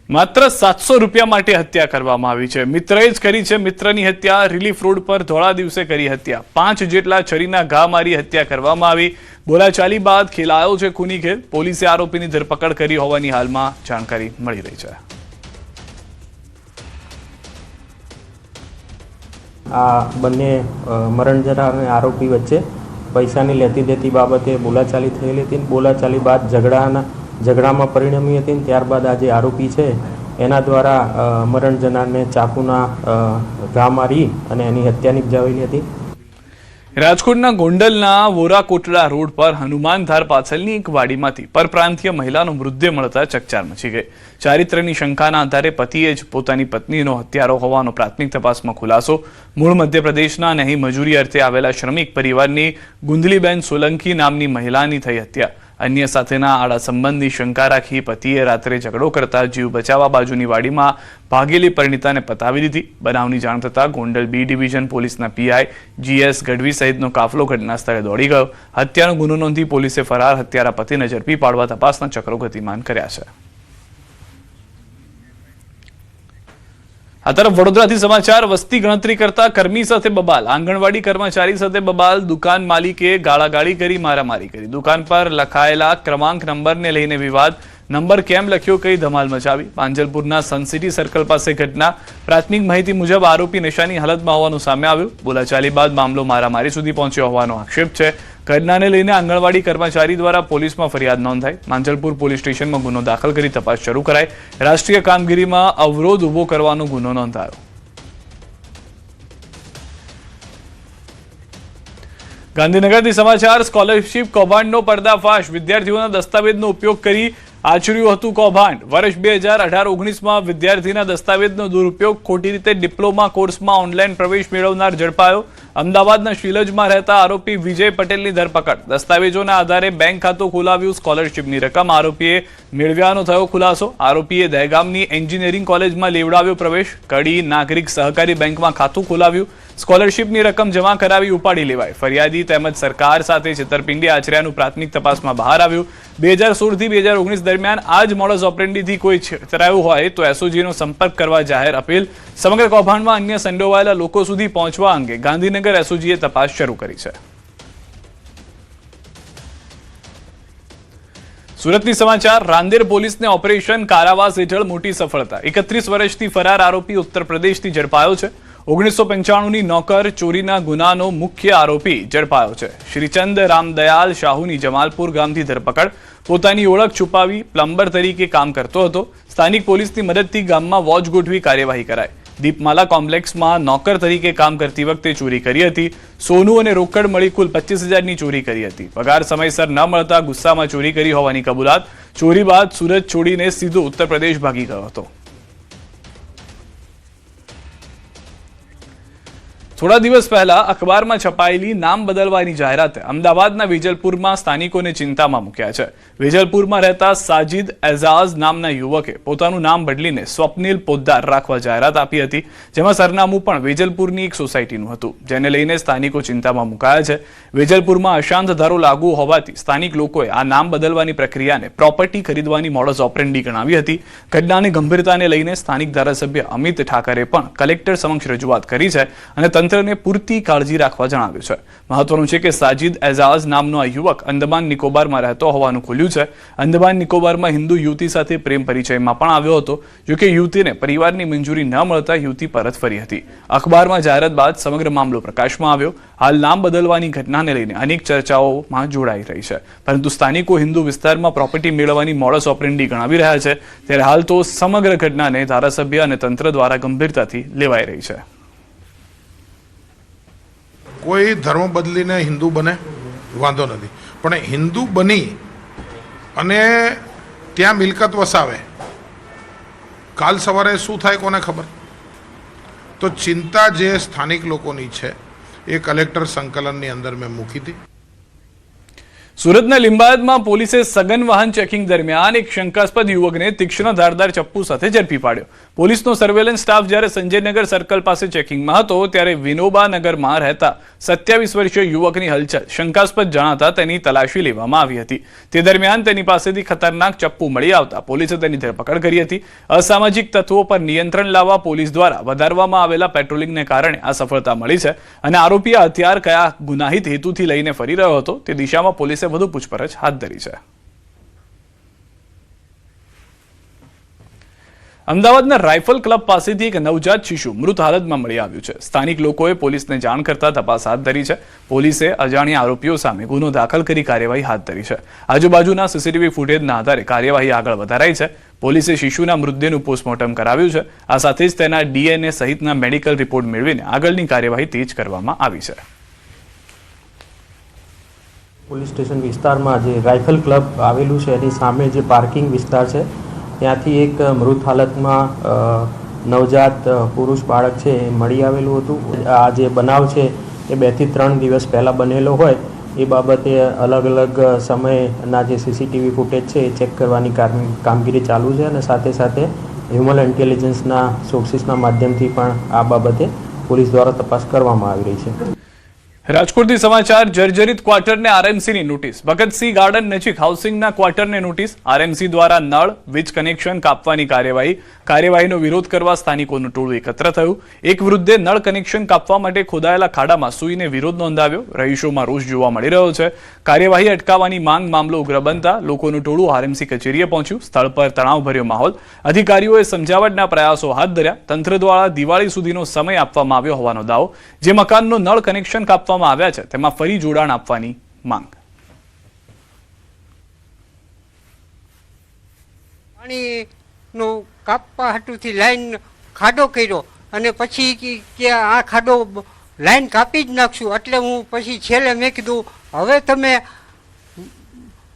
માત્ર 700 રૂપિયા માટે હત્યા કરવામાં આવી છે। મિત્રએ જ કરી છે મિત્રની હત્યા। રિલીફ રોડ પર ધોળા દિવસે કરી હત્યા। 5 જેટલા છરીના ઘા મારી હત્યા કરવામાં આવી। બોલાચાલી બાદ ખેલાયો છે ખૂની ખેલ। પોલીસે આરોપીની ધરપકડ કરી હોવાની હાલમાં જાણકારી મળી રહી છે। આ બંને મરણ જનાર આરોપી વચ્ચે પૈસાની લેતી દેતી બાબતે બોલાચાલી થયેલી હતી। બોલાચાલી બાદ ઝઘડામાં પરિણમી હતી। ત્યારબાદ આ જે આરોપી છે એના દ્વારા મરણ જનારને ચાકુના ઘા મારી અને એની હત્યા નિપજાવેલી હતી। રાજકોટના ગોંડલના વોરાકોટડા રોડ પર હનુમાનધાર પાછળની એક વાડીમાંથી પરપ્રાંતીય મહિલાનો મૃતદેહ મળતા ચકચાર મચી ગઈ। ચારિત્ર્યની શંકાના આધારે પતિએ જ પોતાની પત્નીનો હત્યારો હોવાનો પ્રાથમિક તપાસમાં ખુલાસો। મૂળ મધ્યપ્રદેશના અને અહીં મજૂરી અર્થે આવેલા શ્રમિક પરિવારની ગુંદલીબેન સોલંકી નામની મહિલાની થઈ હત્યા। અન્ય સાથેના આડા સંબંધની શંકા રાખી પતિએ રાત્રે ઝઘડો કરતા જીવ બચાવવા બાજુની વાડીમાં ભાગેલી પરિણીતાને પતાવી દીધી। બનાવની જાણ થતાં ગોંડલ બી ડિવિઝન પોલીસના પીઆઈ જીએસ ગઢવી સહિતનો કાફલો ઘટના સ્થળે દોડી ગયો। હત્યાનો ગુનો નોંધી પોલીસે ફરાર હત્યારા પતિને ઝડપી પાડવા તપાસના ચક્રો ગતિમાન કર્યા છે। આ તરફ વડોદરાથી સમાચાર। વસ્તી ગણતરી કરતા કર્મી સાથે બબાલ। આંગણવાડી કર્મચારી સાથે બબાલ। દુકાન માલિકે ગાળાગાળી કરી મારામારી કરી। દુકાન પર લખાયેલા ક્રમાંક નંબરને લઈને વિવાદ। નંબર કેમ લખ્યો કઈ ધમાલ મચાવી। પાંજલપુરના સનસિટી સર્કલ પાસે ઘટના। પ્રાથમિક માહિતી મુજબ આરોપી નશાની હાલતમાં હોવાનું સામે આવ્યું। બોલાચાલી બાદ મામલો મારામારી સુધી પહોંચ્યો હોવાનો આક્ષેપ છે। ઘટનાને લઈને આંગણવાડી કર્મચારી દ્વારા પોલીસમાં ફરિયાદ નોંધાઈ। માંજલપુર પોલીસ સ્ટેશનમાં ગુનો દાખલ કરી તપાસ શરૂ કરાઈ। રાષ્ટ્રીય કામગીરીમાં અવરોધ ઉભો કરવાનો ગુનો નોંધાયો। ગાંધીનગરથી સમાચાર। સ્કોલરશીપ કૌભાંડનો પર્દાફાશ। વિદ્યાર્થીઓના દસ્તાવેજનો ઉપયોગ કરી આચર્યું હતું કૌભાંડ। વર્ષ 2018-19માં વિદ્યાર્થીના દસ્તાવેજનો દુરુપયોગ, ખોટી રીતે ડિપ્લોમા કોર્સમાં ઓનલાઈન પ્રવેશ મેળવનાર ઝડપાયો। અમદાવાદના શિલજમાં રહેતા આરોપી વિજય પટેલની ધરપકડ। દસ્તાવેજોના આધારે બેંક ખાતું ખોલાવ્યું। સ્કોલરશીપની રકમ આરોપીએ મેળવ્યાનો થયો ખુલાસો। આરોપીએ દહેગામની એન્જિનિયરિંગ કોલેજમાં લેવડાવ્યો પ્રવેશ। કડી નાગરિક સહકારી બેંકમાં ખાતું ખોલાવ્યું। સ્કોલરશીપની રકમ જમા કરાવી ઉપાડી લેવાય। ફરિયાદી તેમજ સરકાર સાથે છેતરપિંડી આચર્યાનું પ્રાથમિક તપાસમાં બહાર આવ્યું। 2016થી 2019 દરમિયાન આ જ મોડસ ઓપરેન્ડીથી કોઈ છેતરાયું હોય તો એસઓજીનો સંપર્ક કરવા જાહેર અપીલ। સમગ્ર કૌભાંડમાં અન્ય સંડોવાયેલા લોકો સુધી પહોંચવા અંગે ગાંધીનગર એસઓજીએ તપાસ શરૂ કરી છે। સુરતની સમાચાર। રાંદેર પોલીસને ઓપરેશન કારાવાસ હેઠળ મોટી સફળતા। 31 વર્ષથી ફરાર આરોપી ઉત્તર પ્રદેશથી ઝડપાયો છે। 1995ની નોકર ચોરીના ગુનાનો મુખ્ય આરોપી ઝડપાયો છે। શ્રીચંદ રામદયાલ શાહુની જમાલપુર ગામથી ધરપકડ। પોતાની ઓળખ છુપાવી પ્લમ્બર તરીકે કામ કરતો હતો। સ્થાનિક પોલીસની મદદથી ગામમાં વોચ ગોઠવી કાર્યવાહી કરાઈ। દીપમાલા કોમ્પ્લેક્સમાં નોકર તરીકે કામ કરતી વખતે ચોરી કરી હતી। સોનું અને રોકડ મળી કુલ 25,000ની ચોરી કરી હતી। પગાર સમયસર ન મળતા ગુસ્સામાં ચોરી કરી હોવાની કબૂલાત। ચોરી બાદ સુરત છોડીને સીધો ઉત્તર પ્રદેશ ભાગી ગયો હતો। થોડા દિવસ પહેલા અખબારમાં છપાયેલી નામ બદલવાની જાહેરાતે અમદાવાદના વેજલપુરમાં સ્થાનિકોને ચિંતામાં મૂક્યા છે। વેજલપુરમાં રહેતા સાજિદ એઝાઝ નામના યુવકે પોતાનું નામ બદલીને સ્વપ્નિલ પોદ્દાર રાખવા જાહેરાત આપી હતી, જેમાં સરનામું પણ વેજલપુરની એક સોસાયટીનું હતું, જેને લઈને સ્થાનિકો ચિંતામાં મુકાયા છે। વેજલપુરમાં અશાંત ધારો લાગુ હોવાથી સ્થાનિક લોકોએ આ નામ બદલવાની પ્રક્રિયાને પ્રોપર્ટી ખરીદવાની મોડસ ઓપરેન્ડી ગણાવી હતી। ઘટનાની ગંભીરતાને લઈને સ્થાનિક ધારાસભ્ય અમિત ઠાકરે પણ કલેક્ટર સમક્ષ રજૂઆત કરી છે અને તંત્રને પૂરતી કાળજી રાખવા જણાવ્યું છે। મહત્વનું છે કે સાજિદ એઝાઝ નામનો આ યુવક અંદમાન નિકોબારમાં રહેતો હોવાનું ખુલ્યું છે। અંદમાન નિકોબારમાં હિન્દુ યુવતી સાથે પ્રેમ પરિચયમાં પણ આવ્યો હતો, જોકે યુવતીને પરિવારની મંજૂરી ન મળતા યુવતી પરત ફરી હતી। અખબારમાં જાહેરાત બાદ સમગ્ર મામલો પ્રકાશમાં આવ્યો। હાલ નામ બદલવાની ઘટનાને લઈને અનેક ચર્ચાઓમાં જોડાઈ રહી છે, પરંતુ સ્થાનિકો હિન્દુ વિસ્તારમાં પ્રોપર્ટી મેળવવાની મોડસ ઓપરેન્ડી ગણાવી રહ્યા છે। ત્યારે હાલ તો સમગ્ર ઘટનાને ધારાસભ્ય અને તંત્ર દ્વારા ગંભીરતાથી લેવાઈ રહી છે। કોઈ ધર્મ બદલીને હિન્દુ બને વાંધો નથી, પણ હિન્દુ બની અને ત્યાં મિલકત વસાવે, કાલ સવારે શું થાય કોને ખબર। તો ચિંતા જે સ્થાનિક લોકોની છે એ કલેક્ટર સંકલનની અંદર મેં મૂકી હતી। સુરતના લિંબાયતમાં પોલીસે સઘન વાહન ચેકિંગ દરમિયાન એક શંકાસ્પદ યુવકને તીક્ષ્ણ ધારદાર ચપ્પુ સાથે ઝડપી પાડ્યો. પોલીસનો સર્વેલન્સ સ્ટાફ જ્યારે સંજયનગર સર્કલ પાસે ચેકિંગમાં હતો ત્યારે વિનોબાનગરમાં રહેતા 27 વર્ષીય યુવકની હલચલ શંકાસ્પદ જણાતા તેની તલાશી લેવામાં આવી હતી. તે દરમિયાન તેની પાસેથી ખતરનાક ચપ્પુ મળી આવતા પોલીસે તેની ધરપકડ કરી હતી. અસામાજિક તત્વો પર નિયંત્રણ લાવવા પોલીસ દ્વારા વધારવામાં આવેલા પેટ્રોલિંગને કારણે આ સફળતા મળી છે અને આરોપી આ હથિયાર કયા ગુનાહિત હેતુથી લઈને ફરી રહ્યો હતો તે દિશામાં પોલીસે વધુ પૂછપરછ હાથ ધરી છે. અમદાવાદના રાઇફલ ક્લબ પાસેથી એક નવજાત શિશુ મૃત હાલતમાં મળી આવ્યું છે. સ્થાનિક લોકોએ પોલીસને જાણ કરતા તપાસ હાથ ધરી છે. પોલીસે અજાણ્યા આરોપીઓ સામે ગુનો દાખલ કરી કાર્યવાહી હાથ ધરી છે. આજુબાજુના સીસીટીવી ફૂટેજના આધારે કાર્યવાહી આગળ વધારાઈ છે. પોલીસે શિશુના મૃતદેહનું પોસ્ટમોર્ટમ કરાવ્યું છે. આ સાથે જ તેના DNA સહિતના મેડિકલ રિપોર્ટ મેળવીને આગળની કાર્યવાહી તેજ કરવામાં આવી છે. પોલીસ સ્ટેશન વિસ્તારમાં જે રાઇફલ ક્લબ આવેલું છે એની સામે જે પાર્કિંગ વિસ્તાર છે ત્યાંથી એક મૃત હાલતમાં નવજાત પુરુષ બાળક છે એ મળી આવેલું હતું. આ જે બનાવ છે એ 2 થી 3 દિવસ પહેલાં બનેલો હોય એ બાબતે અલગ અલગ સમયના જે સીસીટીવી ફૂટેજ છે એ ચેક કરવાની કામગીરી ચાલુ છે અને સાથે સાથે હ્યુમન ઇન્ટેલિજન્સના સોર્સિસના માધ્યમથી પણ આ બાબતે પોલીસ દ્વારા તપાસ કરવામાં આવી રહી છે. રાજકોટથી સમાચાર. જર્જરિત ક્વાર્ટરને આરએમસીની નોટિસ. ભગતસિંહ ગાર્ડન નજીક હાઉસિંગના ક્વાર્ટરને નોટિસ. આરએમસી દ્વારા નળ વીજ કનેક્શન કાપવાની કાર્યવાહીનો વિરોધ કરવા સ્થાનિકોનું ટોળું એકત્ર થયું. એક વૃદ્ધે નળ કનેક્શન કાપવા માટે ખોદાયેલા ખાડામાં સૂઈને વિરોધ નોંધાવ્યો. રહીશોમાં રોષ જોવા મળી રહ્યો છે. કાર્યવાહી અટકાવવાની માંગ મામલો ઉગ્ર બનતા લોકોનું ટોળું આરએમસી કચેરીએ પહોંચ્યું. સ્થળ પર તણાવભર્યો માહોલ. અધિકારીઓએ સમજાવટના પ્રયાસો હાથ ધર્યા. તંત્ર દ્વારા દિવાળી સુધીનો સમય આપવામાં આવ્યો હોવાનો દાવો. જે મકાનનો નળ કનેક્શન કાપવા આવ્યા છે તેમાં ફરી જોડાણ આપવાની માંગ. પાણીનો કાપવા હાટુથી લાઈન ખાડો કર્યો અને પછી કે આ ખાડો લાઈન કાપી જ નાખશું એટલે હું પછી છેલ્લે મેં કીધું હવે તમે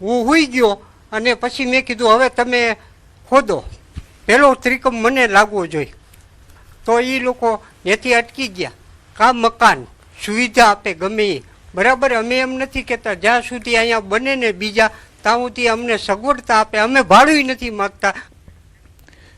હું હુઈ ગયો અને પછી મેં કીધું હવે તમે ખોદો, પહેલો ત્રિકમ મને લાગવો જોઈએ. તો એ લોકો ત્યાંથી અટકી ગયા. કા મકાન સુવિધા આપે ગમે એ બરાબર. અમે એમ નથી કહેતા જ્યાં સુધી અહીંયા બને ને બીજા ત્યાં સુધી અમને સગવડતા આપે. અમે ભાડું નથી માગતા.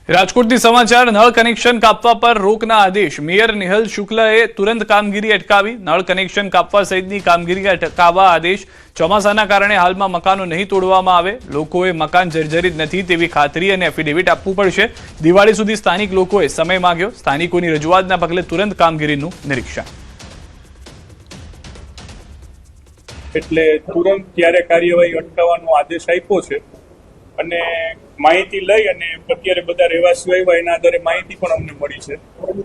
રાજકોટથી સમાચાર. નળ કનેક્શન કાપવા પર રોકના આદેશ. મેયર નિહલ શુક્લએ તુરંત કામગીરી અટકાવી. નળ કનેક્શન કાપવા સહિતની કામગીરી અટકાવવા આદેશ. ચોમાસાના કારણે હાલમાં મકાનો નહીં તોડવામાં આવે. લોકોએ મકાન જર્જરિત નથી તેવી ખાતરી અને એફિડેવિટ આપવું પડશે. દિવાળી સુધી સ્થાનિક લોકોએ સમય માંગ્યો. સ્થાનિકોની રજૂઆતના પગલે તુરંત કામગીરીનું નિરીક્ષણ. એટલે તુરંત ત્યારે કાર્યવાહી અટકાવવાનો આદેશ આપ્યો છે અને માહિતી લઈ અને અત્યારે બધા રહેવાસીઓ આવ્યા એના આધારે માહિતી પણ અમને મળી છે.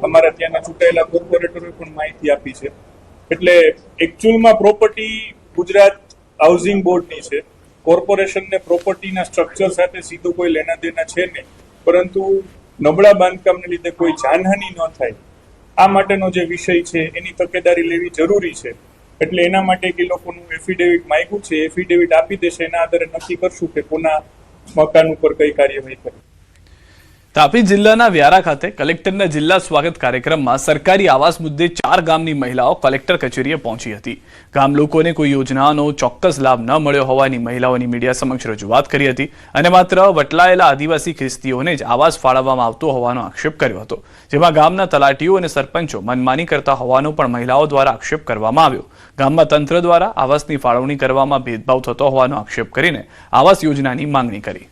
અમારા ત્યાંના ચૂંટાયેલા કોર્પોરેટરોએ પણ માહિતી આપી છે. એટલે એકચ્યુઅલમાં પ્રોપર્ટી ગુજરાત હાઉસિંગ બોર્ડની છે. કોર્પોરેશનને પ્રોપર્ટીના સ્ટ્રક્ચર સાથે સીધું કોઈ લેના દેના છે નહીં, પરંતુ નબળા બાંધકામને લીધે કોઈ જાનહાનિ ન થાય આ માટેનો જે વિષય છે એની તકેદારી લેવી જરૂરી છે. એટલે એના માટે કે લોકોનું એફિડેવિટ માંગ્યું છે, એફિડેવિટ આપી દેશે. એના આધારે નક્કી કરશું કે કોના મકાન ઉપર કઈ કાર્યવાહી કરવી. તાપી જિલ્લાના વ્યારા ખાતે કલેક્ટરના જિલ્લા સ્વાગત કાર્યક્રમમાં સરકારી આવાસ મુદ્દે 4 ગામની મહિલાઓ કલેક્ટર કચેરીએ પહોંચી હતી. ગામ લોકોને કોઈ યોજનાનો ચોક્કસ લાભ ન મળ્યો હોવાની મહિલાઓની મીડિયા સમક્ષ રજૂઆત કરી હતી અને માત્ર વટલાયેલા આદિવાસી ખ્રિસ્તીઓને જ આવાસ ફાળવવામાં આવતો હોવાનો આક્ષેપ કર્યો હતો. જેમાં ગામના તલાટીઓ અને સરપંચો મનમાની કરતા હોવાનો પણ મહિલાઓ દ્વારા આક્ષેપ કરવામાં આવ્યો. ગામમાં તંત્ર દ્વારા આવાસની ફાળવણી કરવામાં ભેદભાવ થતો હોવાનો આક્ષેપ કરીને આવાસ યોજનાની માંગણી કરી.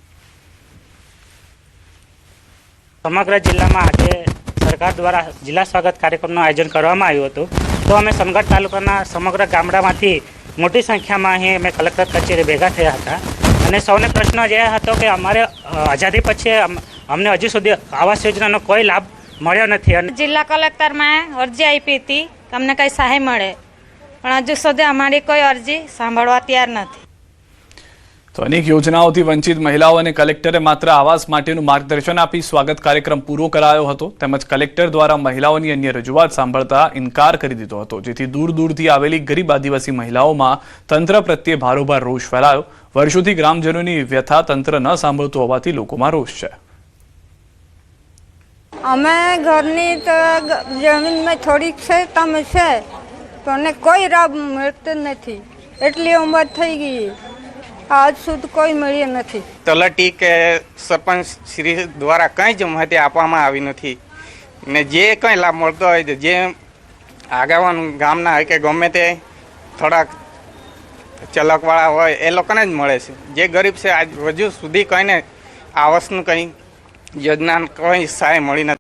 સમગ્ર જિલ્લામાં આજે સરકાર દ્વારા જિલ્લા સ્વાગત કાર્યક્રમનું આયોજન કરવામાં આવ્યું હતું. તો અમે સોનગઢ તાલુકાના સમગ્ર ગામડામાંથી મોટી સંખ્યામાં અહીં અમે કલેક્ટર કચેરી ભેગા થયા હતા અને સૌને પ્રશ્ન એ હતો કે અમારે આઝાદી પછી અમને હજી સુધી આવાસ યોજનાનો કોઈ લાભ મળ્યો નથી. અને જિલ્લા કલેક્ટરમાં અરજી આપી હતી કે અમને કંઈ સહાય મળે, પણ હજુ સુધી અમારી કોઈ અરજી સાંભળવા તૈયાર નથી. તો અનેક યોજનાઓથી વંચિત મહિલાઓને કલેક્ટરે માત્ર આવાસ માટેનું માર્ગદર્શન આપી સ્વાગત કાર્યક્રમ પૂરો કરાયો હતો. તેમજ કલેક્ટર દ્વારા મહિલાઓની અન્ય રજૂઆત સાંભળતા ઇનકાર કરી દીધો હતો, જેથી દૂર દૂરથી આવેલી ગરીબ આદિવાસી મહિલાઓમાં તંત્ર પ્રત્યે ભારોભાર રોષ ફેલાયો. વર્ષોથી ગ્રામજનોની વ્યથા તંત્ર ન સાંભળતું હોવાથી લોકોમાં રોષ છે. અમે ઘરની તો જમીનમાં થોડીક છે તમે છે પણ કોઈ લાભ મળતો નથી. એટલી ઉંમર થઈ ગઈ આજ સુધી કોઈ મળી નથી. તલાટી કે સરપંચ શ્રી દ્વારા કંઈ જ માહિતી આપવામાં આવી નથી ને જે કંઈ લાભ મળતો હોય છે, જે આગેવાન ગામના હોય કે ગમે તે થોડાક ચલકવાળા હોય એ લોકોને જ મળે છે. જે ગરીબ છે આજ હજુ સુધી કંઈને આવાસનું કંઈ યોજના કંઈ સહાય મળી નથી.